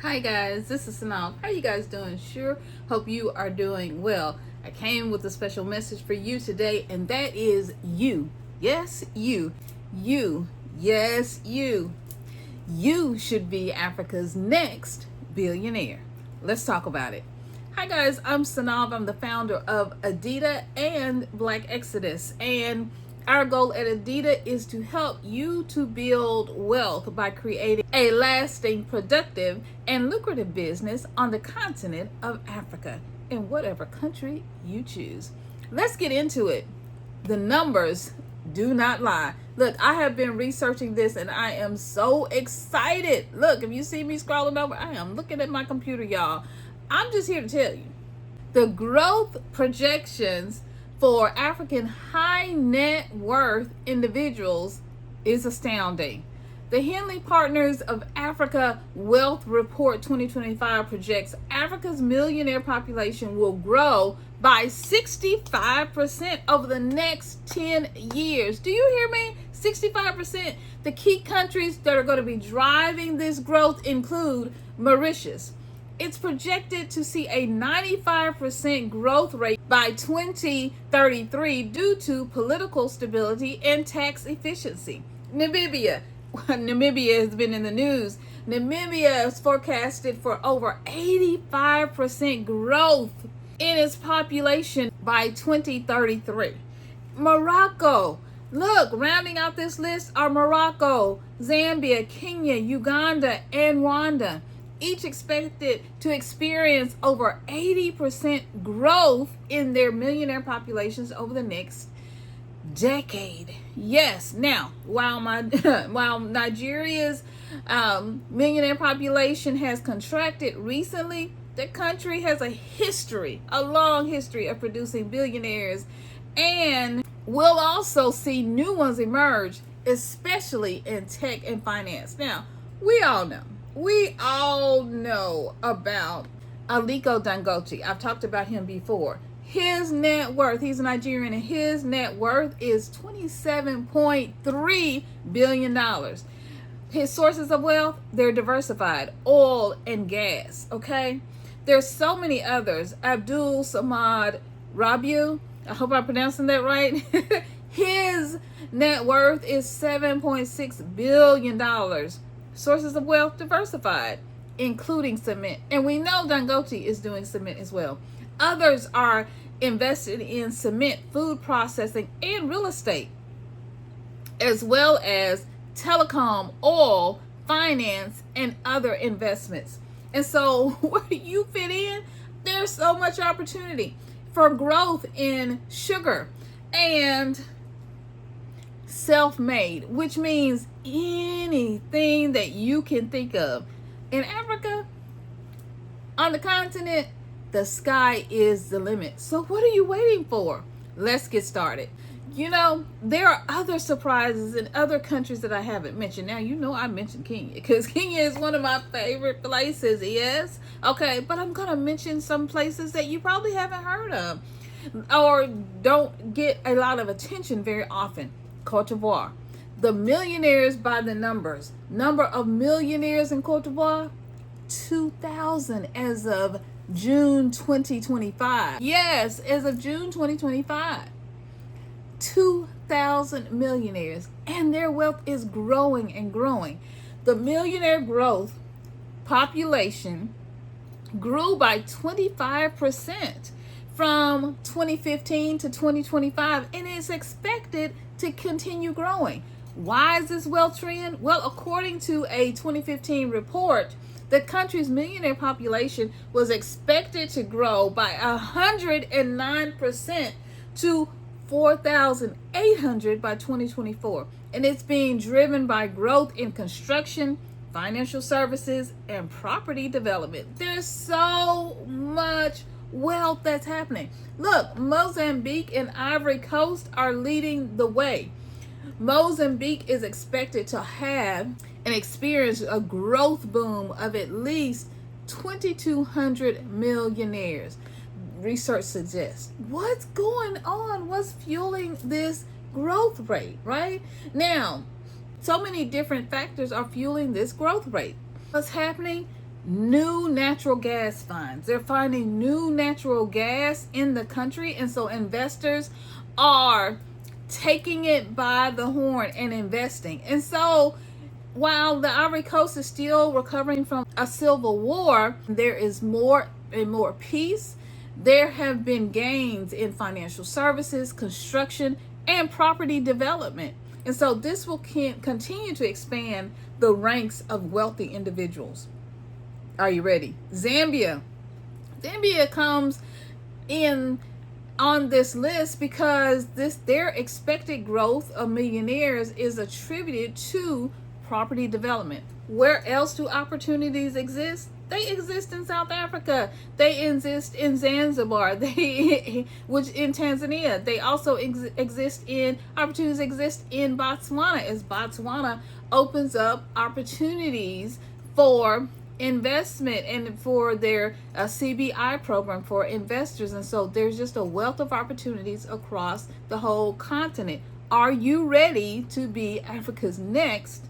Hi guys, this is Synolve. How you guys doing? Sure, hope you are doing well. I came with a special message for you today, and that is you. Yes, you. You. Yes, you. You should be Africa's next billionaire. Let's talk about it. Hi guys, I'm Synolve. I'm the founder of ADITA and BlackXodus, and our goal at ADITA is to help you to build wealth by creating a lasting, productive, and lucrative business on the continent of Africa in whatever country you choose. Let's get into it. The numbers do not lie. Look, I have been researching this and I am so excited. Look, if you see me scrolling over, I am looking at my computer, y'all. I'm just here to tell you. The growth projections for African high net worth individuals is astounding. The Henley Partners of Africa Wealth Report 2025 projects Africa's millionaire population will grow by 65% over the next 10 years. Do you hear me? 65%. The key countries that are going to be driving this growth include Mauritius. It's projected to see a 95% growth rate by 2033 due to political stability and tax efficiency. Namibia has been in the news. Namibia is forecasted for over 85% growth in its population by 2033. Morocco. Look, rounding out this list are Morocco, Zambia, Kenya, Uganda, and Rwanda. Each expected to experience over 80% growth in their millionaire populations over the next decade. Yes. Now, while Nigeria's millionaire population has contracted recently, the country has a long history of producing billionaires, and will also see new ones emerge, especially in tech and finance. Now, we all know about Aliko Dangote. I've talked about him before. His net worth, he's a Nigerian, and his net worth is $27.3 billion. His sources of wealth, they're diversified, oil and gas, okay? There's so many others. Abdul Samad Rabiu, I hope I'm pronouncing that right. His net worth is $7.6 billion. Sources of wealth diversified, including cement. And we know Dangote is doing cement as well. Others are invested in cement, food processing, and real estate, as well as telecom, oil, finance, and other investments. And so where do you fit in? There's so much opportunity for growth in sugar and self-made, which means anything that you can think of. In Africa, on the continent, the sky is the limit. So what are you waiting for? Let's get started. You know, there are other surprises in other countries that I haven't mentioned. Now, you know I mentioned Kenya because Kenya is one of my favorite places, yes? Okay, but I'm going to mention some places that you probably haven't heard of or don't get a lot of attention very often. Cote d'Ivoire. The millionaires by the numbers. Number of millionaires in Cote d'Ivoire, 2,000 as of June 2025. Yes, as of June 2025. 2,000 millionaires, and their wealth is growing and growing. The millionaire growth population grew by 25% from 2015 to 2025, and is expected to continue growing. Why is this wealth trend? Well, according to a 2015 report, the country's millionaire population was expected to grow by 109% to 4,800 by 2024. And it's being driven by growth in construction, financial services, and property development. There's so much wealth that's happening. Look, Mozambique and Ivory Coast are leading the way. Mozambique is expected to have and experience a growth boom of at least 2,200 millionaires. Research suggests. What's going on? What's fueling this growth rate, right? Now, so many different factors are fueling this growth rate. What's happening? new natural gas finds. They're finding new natural gas in the country, and so investors are taking it by the horn and investing. And so while the Ivory Coast is still recovering from a civil war, there is more and more peace. There have been gains in financial services, construction, and property development. And so this will continue to expand the ranks of wealthy individuals. Are you ready? Zambia. Zambia comes in on this list because their expected growth of millionaires is attributed to property development. Where else do opportunities exist? They exist in South Africa. They exist in Zanzibar. Which in Tanzania. They also exist in opportunities exist in Botswana, as Botswana opens up opportunities for investment and for their CBI program for investors. And so there's just a wealth of opportunities across the whole continent. Are you ready to be Africa's next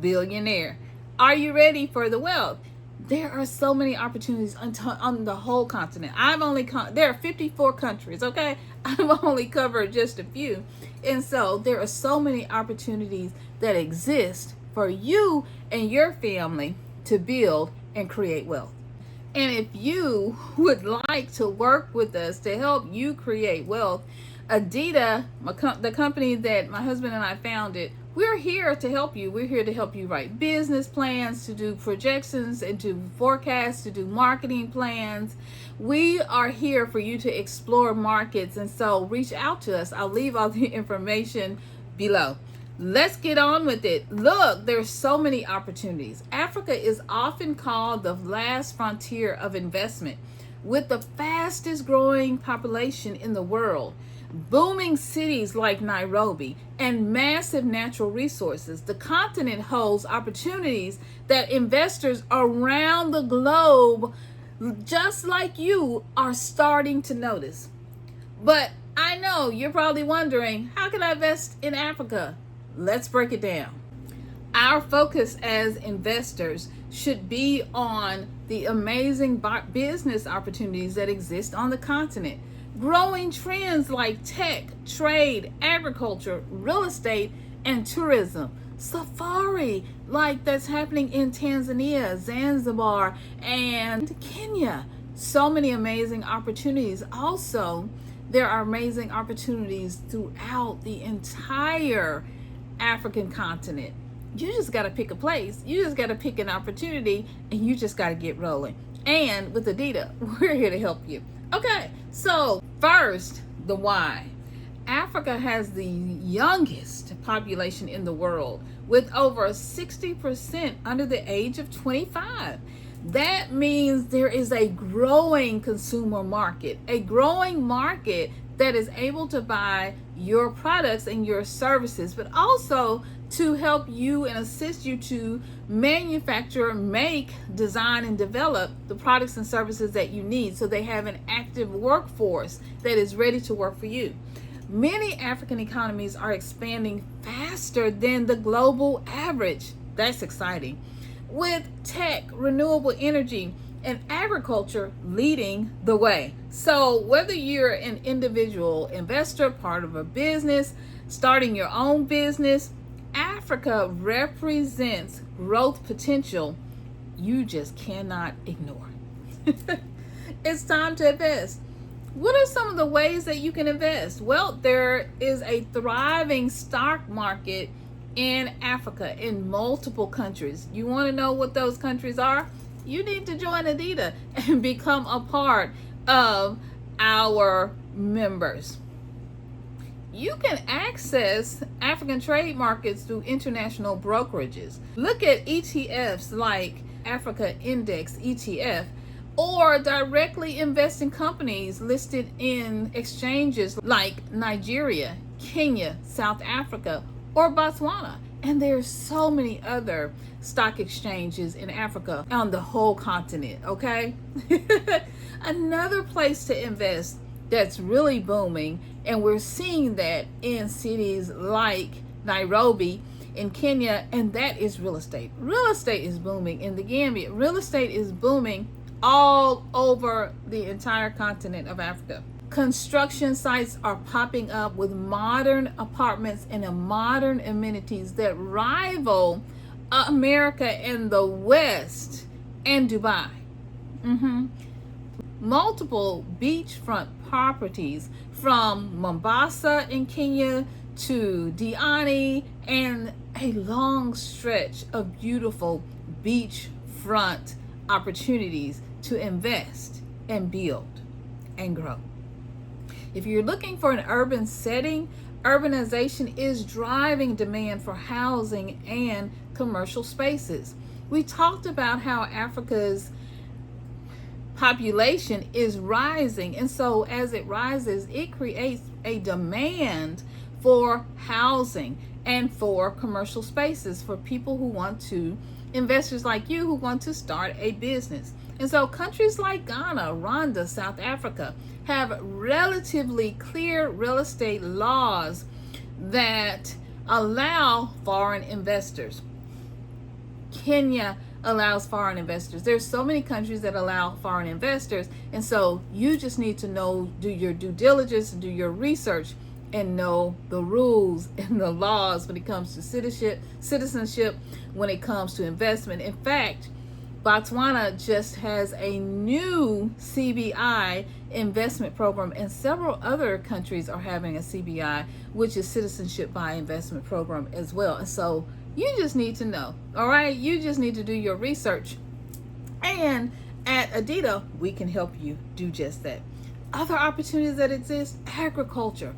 billionaire? Are you ready for the wealth? There are so many opportunities on the whole continent. There are 54 countries, okay? I've only covered just a few. And so there are so many opportunities that exist for you and your family to build and create wealth. And if you would like to work with us to help you create wealth, ADITA, the company that my husband and I founded, we're here to help you. We're here to help you write business plans, to do projections, and to forecasts, to do marketing plans. We are here for you to explore markets, and so reach out to us. I'll leave all the information below. Let's get on with it. Look, there's so many opportunities. Africa is often called the last frontier of investment, with the fastest growing population in the world, booming cities like Nairobi, and massive natural resources. The continent holds opportunities that investors around the globe, just like you, are starting to notice. But I know you're probably wondering, how can I invest in Africa? Let's break it down. Our focus as investors should be on the amazing business opportunities that exist on the continent. Growing trends like tech, trade, agriculture, real estate, and tourism. Safari, like that's happening in Tanzania, Zanzibar, and Kenya. So many amazing opportunities. Also, there are amazing opportunities throughout the entire African continent. You just got to pick a place. You just got to pick an opportunity, and you just got to get rolling. And with ADITA, we're here to help you. Okay, so first, the why. Africa has the youngest population in the world, with over 60% under the age of 25. That means there is a growing consumer market, a growing market that is able to buy your products and your services, but also to help you and assist you to manufacture, make, design, and develop the products and services that you need, so they have an active workforce that is ready to work for you. Many African economies are expanding faster than the global average. That's exciting. With tech, renewable energy, and agriculture leading the way. So whether you're an individual investor, part of a business, starting your own business, Africa represents growth potential you just cannot ignore. It's time to invest. What are some of the ways that you can invest? Well, there is a thriving stock market in Africa, in multiple countries. You want to know what those countries are? You need to join ADITA and become a part of our members. You can access African trade markets through international brokerages. Look at ETFs like Africa Index ETF, or directly invest in companies listed in exchanges like Nigeria, Kenya, South Africa, or Botswana. And there's so many other stock exchanges in Africa on the whole continent, okay? Another place to invest that's really booming, and we're seeing that in cities like Nairobi, in Kenya, and that is real estate. Real estate is booming in the Gambia. Real estate is booming all over the entire continent of Africa. Construction sites are popping up with modern apartments and modern amenities that rival America and the West and Dubai. Multiple beachfront properties from Mombasa in Kenya to Diani, and a long stretch of beautiful beachfront opportunities to invest and build and grow. If you're looking for an urban setting, urbanization is driving demand for housing and commercial spaces. We talked about how Africa's population is rising, and so as it rises, it creates a demand for housing and for commercial spaces for people who want to, investors like you who want to start a business. And so countries like Ghana, Rwanda, South Africa have relatively clear real estate laws that allow foreign investors. Kenya allows foreign investors. There's so many countries that allow foreign investors, and so you just need to know, do your due diligence and do your research and know the rules and the laws when it comes to citizenship, when it comes to investment. In fact, Botswana just has a new CBI investment program, and several other countries are having a CBI, which is citizenship by investment program as well. And so you just need to know, all right? You just need to do your research. And at ADITA, we can help you do just that. Other opportunities that exist: agriculture,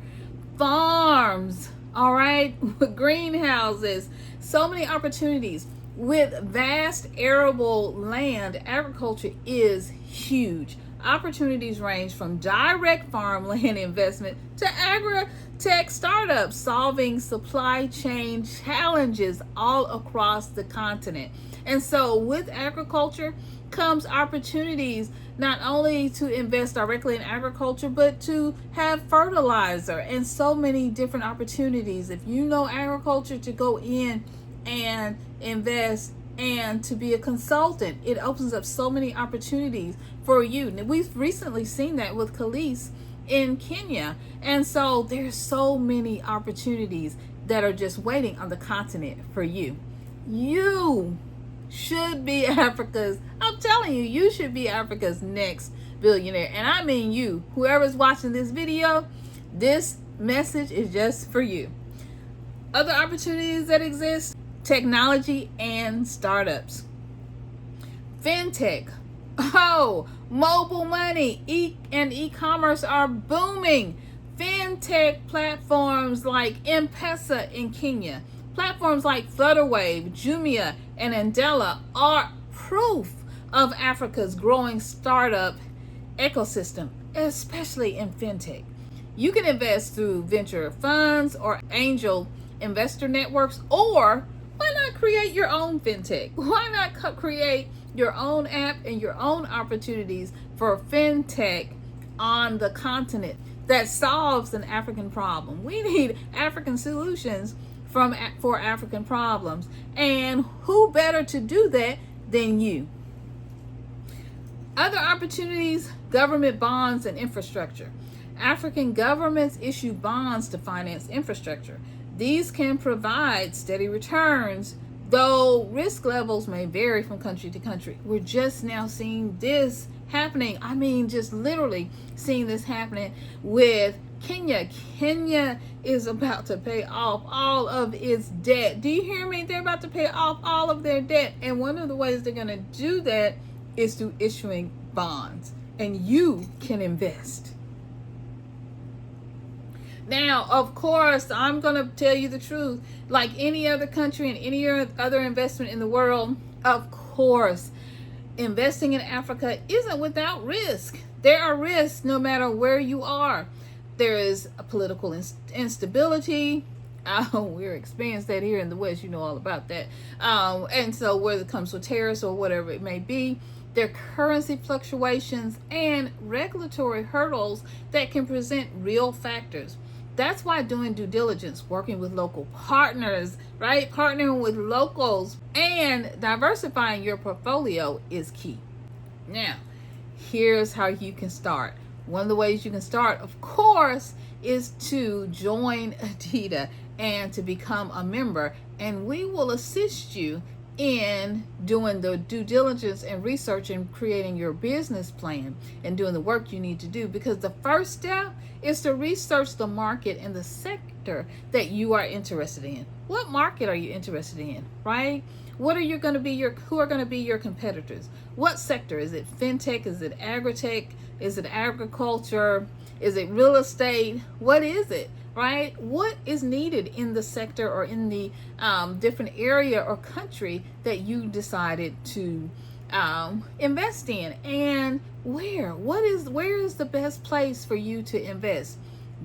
farms, all right, greenhouses, so many opportunities. With vast arable land, agriculture is huge. Opportunities range from direct farmland investment to agri-tech startups solving supply chain challenges all across the continent. And so with agriculture comes opportunities not only to invest directly in agriculture, but to have fertilizer and so many different opportunities. If you know agriculture, to go in and invest and to be a consultant, it opens up so many opportunities for you. And we've recently seen that with Khalees in Kenya. And so there's so many opportunities that are just waiting on the continent for you. You should be Africa's, I'm telling you, you should be Africa's next billionaire. And I mean you, whoever's watching this video, this message is just for you. Other opportunities that exist: technology and startups, fintech, mobile money, e-commerce are booming. Fintech platforms like M-Pesa in Kenya, platforms like Flutterwave, Jumia, and Andela are proof of Africa's growing startup ecosystem, especially in fintech. You can invest through venture funds or angel investor networks, or why not create your own fintech? Why not create your own app and your own opportunities for fintech on the continent that solves an African problem? We need African solutions for African problems. And who better to do that than you? Other opportunities: government bonds and infrastructure. African governments issue bonds to finance infrastructure. These can provide steady returns, though risk levels may vary from country to country. We're just now seeing this happening. I mean, just literally seeing this happening with Kenya. Kenya is about to pay off all of its debt. Do you hear me? They're about to pay off all of their debt. And one of the ways they're going to do that is through issuing bonds. And you can invest. Now, of course, I'm going to tell you the truth. Like any other country and any other investment in the world, of course, investing in Africa isn't without risk. There are risks no matter where you are. There is a political instability. We're experiencing that here in the West. You know all about that. And so whether it comes with tariffs or whatever it may be, there are currency fluctuations and regulatory hurdles that can present real factors. That's why doing due diligence, working with local partners, right? Partnering with locals and diversifying your portfolio is key. Now, here's how you can start. One of the ways you can start, of course, is to join ADITA and to become a member, and we will assist you in doing the due diligence and research and creating your business plan and doing the work you need to do, because the first step is to research the market and the sector that you are interested in. What market are you interested in, right? What are you going to be who are going to be your competitors? What sector? Is it fintech? Is it agritech? Is it agriculture? Is it real estate? What is it, right? What is needed in the sector or in the different area or country that you decided to invest in? And where is the best place for you to invest?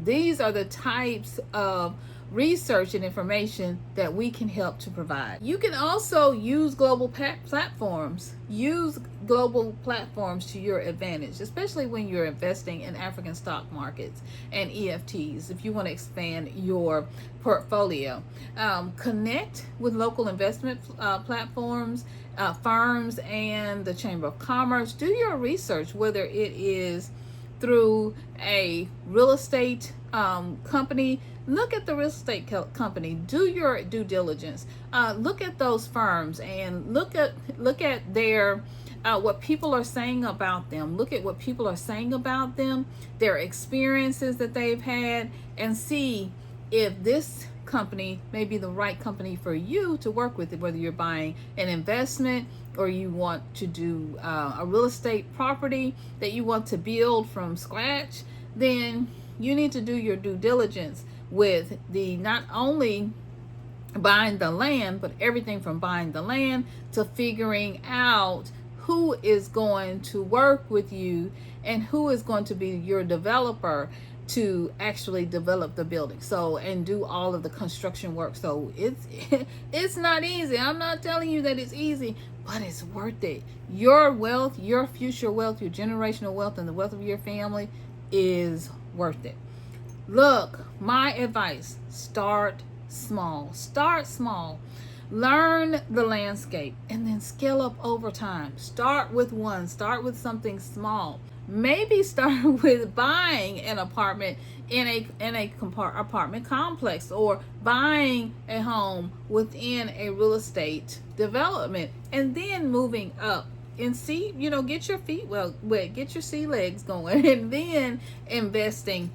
These are the types of research and information that we can help to provide. You can also use global platforms. Use global platforms to your advantage, especially when you're investing in African stock markets and EFTs. If you want to expand your portfolio, connect with local investment platforms, firms, and the Chamber of Commerce. Do your research, whether it is through a real estate company. Look at the real estate company. Do your due diligence. Look at those firms and look at their what people are saying about them. Look at what people are saying about them, their experiences that they've had, and see if this company may be the right company for you to work with, whether you're buying an investment or you want to do a real estate property that you want to build from scratch. Then you need to do your due diligence with the not only buying the land, but everything from buying the land to figuring out who is going to work with you and who is going to be your developer to actually develop the building, so, and do all of the construction work. So it's not easy. I'm not telling you that it's easy, but it's worth it. Your wealth, your future wealth, your generational wealth, and the wealth of your family is worth it. Look, my advice: start small. Start small. Learn the landscape and then scale up over time. Start with one. Start with something small. Maybe start with buying an apartment in a apartment complex, or buying a home within a real estate development, and then moving up and see, get your feet wet, get your sea legs going, and then investing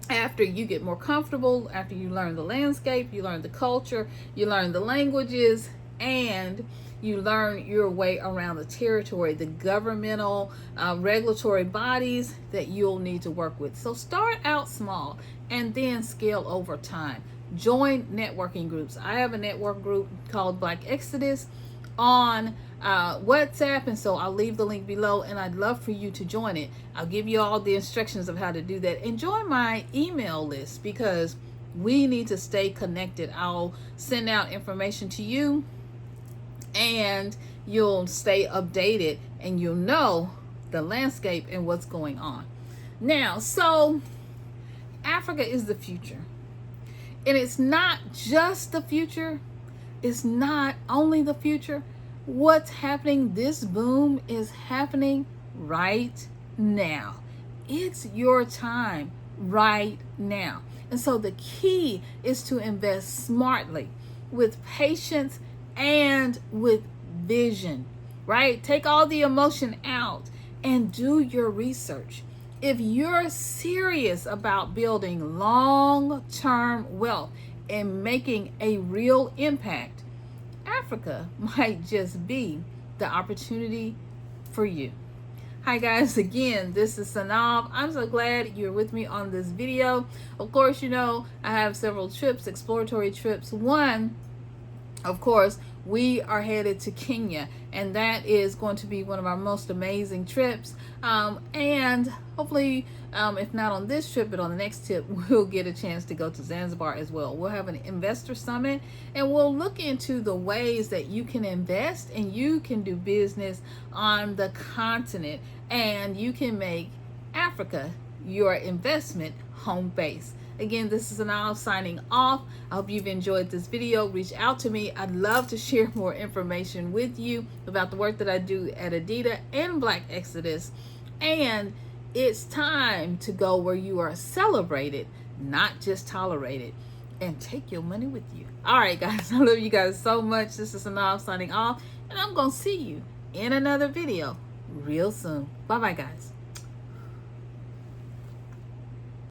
after you get more comfortable, after you learn the landscape, you learn the culture, you learn the languages, and you learn your way around the territory, the governmental regulatory bodies that you'll need to work with. So start out small and then scale over time. Join networking groups. I have a network group called BlackXodus on WhatsApp, and so I'll leave the link below, and I'd love for you to join it. I'll give you all the instructions of how to do that, and join my email list, because we need to stay connected. I'll send out information to you, and you'll stay updated, and you'll know the landscape and what's going on. Now, so Africa is the future, and it's not just the future. It's not only the future. What's happening, this boom is happening right now. It's your time right now. And so the key is to invest smartly, with patience and with vision, right? Take all the emotion out and do your research. If you're serious about building long-term wealth and making a real impact, Africa might just be the opportunity for you. Hi guys, again, this is Synolve. I'm so glad you're with me on this video. Of course, I have several trips, exploratory trips. One, of course, we are headed to Kenya, and that is going to be one of our most amazing trips. And hopefully, if not on this trip, but on the next trip, we'll get a chance to go to Zanzibar as well. We'll have an investor summit, and we'll look into the ways that you can invest and you can do business on the continent, and you can make Africa your investment home base. Again, this is Synolve signing off. I hope you've enjoyed this video. Reach out to me. I'd love to share more information with you about the work that I do at ADITA and BlackXodus. And it's time to go where you are celebrated, not just tolerated, and take your money with you. All right, guys, I love you guys so much. This is Synolve signing off, and I'm going to see you in another video real soon. Bye-bye, guys.